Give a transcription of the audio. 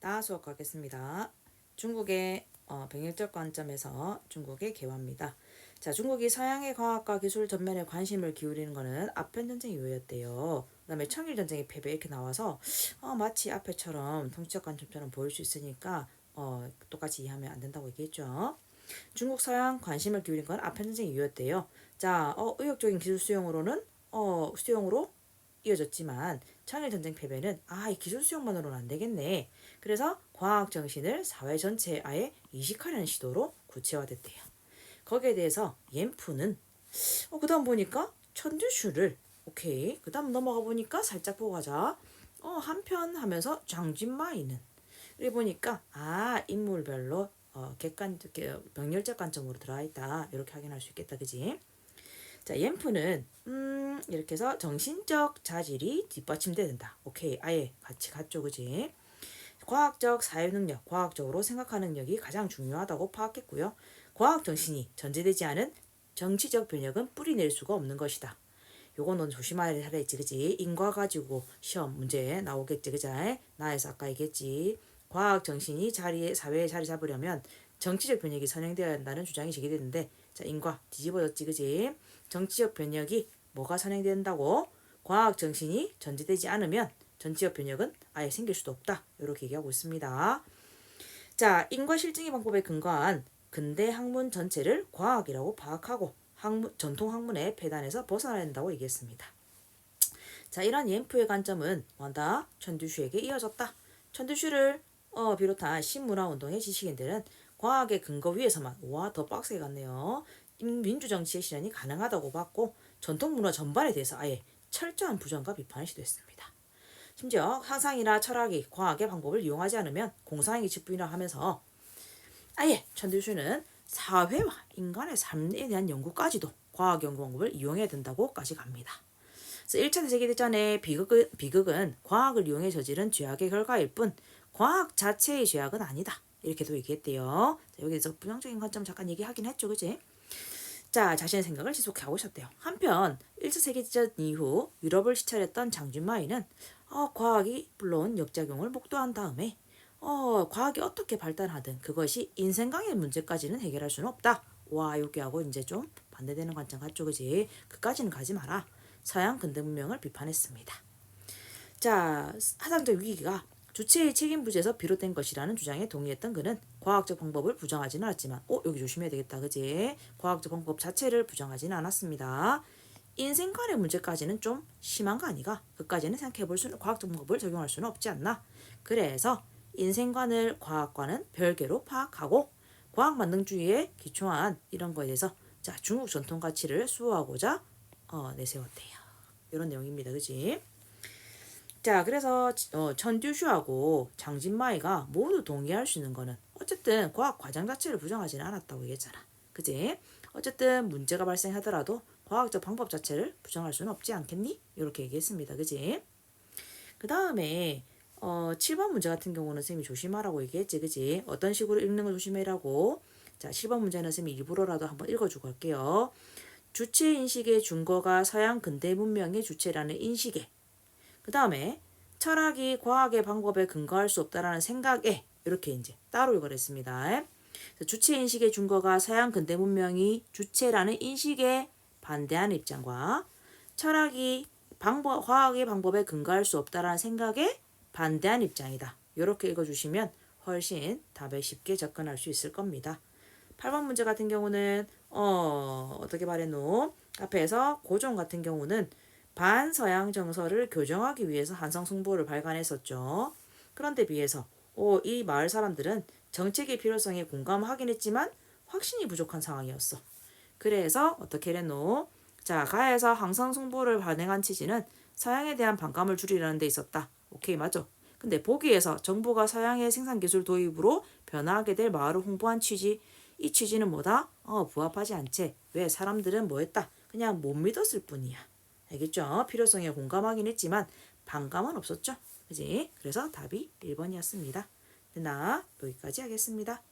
다 수업하겠습니다. 중국의 병역적 관점에서 중국의 개화입니다. 자, 중국이 서양의 과학과 기술 전면에 관심을 기울이는 것은 아편전쟁 이후였대요. 그 다음에 청일전쟁의 패배 이렇게 나와서 마치 앞에처럼 통치적 관점처럼 보일 수 있으니까 똑같이 이해하면 안 된다고 얘기했죠. 중국 서양 관심을 기울인 건 아편전쟁 이후였대요. 자, 의욕적인 기술 수용으로 이어졌지만 청일전쟁 패배는 이 기술 수용만으로는 안 되겠네. 그래서 과학 정신을 사회 전체에 아예 이식하려는 시도로 구체화됐대요. 거기에 대해서 옌푸는 그 다음 보니까 천주슈를 오케이 그 다음 넘어가 보니까 살짝 보고 가자. 한편 하면서 장진마이는 이래 보니까 인물별로 병렬적 관점으로 들어가 있다. 이렇게 확인할 수 있겠다. 그지? 자, 옌프는 이렇게 해서 정신적 자질이 뒷받침된다. 오케이, 아예 같이 갔죠, 그지? 과학적 사회 능력, 과학적으로 생각하는 능력이 가장 중요하다고 파악했고요. 과학 정신이 전제되지 않은 정치적 변혁은 뿌리낼 수가 없는 것이다. 요건 넌 조심해야 했지, 그지? 인과 가지고 시험 문제 나오겠지, 그지? 나에서 아까 얘기했지. 과학 정신이 사회에 자리 잡으려면 정치적 변혁이 선행되어야 한다는 주장이 제기되는데, 자, 인과 뒤집어졌지, 그지? 정치적 변혁이 뭐가 선행된다고? 과학 정신이 전제되지 않으면 정치적 변혁은 아예 생길 수도 없다. 이렇게 얘기하고 있습니다. 자, 인과 실증의 방법에 근거한 근대 학문 전체를 과학이라고 파악하고 전통 학문의 폐단에서 벗어나야 한다고 얘기했습니다. 자, 이런 옌프의 관점은 원다 천두슈에게 이어졌다. 천두슈를 비롯한 신문화운동의 지식인들은 과학의 근거 위에서만 더 빡세게 갔네요. 민주정치의 실현이 가능하다고 봤고 전통문화 전반에 대해서 아예 철저한 부정과 비판을 시도했습니다. 심지어 상상이나 철학이 과학의 방법을 이용하지 않으면 공상의 직분이라 하면서 아예 천두슈는 사회와 인간의 삶에 대한 연구까지도 과학 연구 방법을 이용해야 된다고까지 갑니다. 그래서 1차 세계대전의 비극은 과학을 이용해 저지른 죄악의 결과일 뿐 과학 자체의 죄악은 아니다. 이렇게도 얘기했대요. 자, 여기서 부정적인 관점 잠깐 얘기하긴 했죠. 그치? 자, 자신의 생각을 지속하고 있었대요. 한편 1차 세계대전 이후 유럽을 시찰했던 장준마이는 과학이 물론 역작용을 목도한 다음에 과학이 어떻게 발달하든 그것이 인생관의 문제까지는 해결할 수는 없다. 여기하고 이제 좀 반대되는 관점 같죠, 그지? 그까지는 가지 마라. 서양 근대 문명을 비판했습니다. 자, 사상적 위기가 주체의 책임 부재에서 비롯된 것이라는 주장에 동의했던 그는 과학적 방법을 부정하지는 않았지만 여기 조심해야 되겠다, 그지? 과학적 방법 자체를 부정하지는 않았습니다. 인생관의 문제까지는 좀 심한 거 아니가? 그까지는 생각해볼 수는 과학적 방법을 적용할 수는 없지 않나? 그래서 인생관을 과학과는 별개로 파악하고 과학 만능주의에 기초한 이런 거에 대해서 자, 중국 전통 가치를 수호하고자 내세웠대요. 이런 내용입니다. 그지? 자, 그래서 천듀슈하고 장진마이가 모두 동의할 수 있는 거는 어쨌든 과학 과정 자체를 부정하지는 않았다고 얘기했잖아. 그지? 어쨌든 문제가 발생하더라도 과학적 방법 자체를 부정할 수는 없지 않겠니? 이렇게 얘기했습니다. 그지? 그 다음에 7번 문제 같은 경우는 쌤이 조심하라고 얘기했지. 그지? 어떤 식으로 읽는 걸 조심해라고. 자, 7번 문제는 쌤이 일부러라도 한번 읽어주고 할게요. 주체인식의 준거가 서양 근대 문명의 주체라는 인식에 그 다음에 철학이 과학의 방법에 근거할 수 없다라는 생각에 이렇게 이제 따로 읽어냈습니다. 주체인식의 준거가 서양 근대 문명이 주체라는 인식에 반대하는 입장과 철학이 과학의 방법에 근거할 수 없다라는 생각에 반대하는 입장이다. 이렇게 읽어주시면 훨씬 답에 쉽게 접근할 수 있을 겁니다. 8번 문제 같은 경우는 어떻게 말했노? 앞에서 고종 같은 경우는 반서양 정서를 교정하기 위해서 한성숭보를 발간했었죠. 그런데 비해서 이 마을 사람들은 정책의 필요성에 공감하긴 했지만 확신이 부족한 상황이었어. 그래서 어떻게 했노? 자, 가에서 항성숭보를 발행한 취지는 서양에 대한 반감을 줄이려는 데 있었다. 오케이, 맞죠? 근데 보기에서 정부가 서양의 생산기술 도입으로 변화하게 될 마을을 홍보한 취지, 이 취지는 뭐다? 부합하지 않지. 왜? 사람들은 뭐 했다? 그냥 못 믿었을 뿐이야. 알겠죠? 필요성에 공감하긴 했지만 반감은 없었죠. 그지? 그래서 답이 1번이었습니다. 나 여기까지 하겠습니다.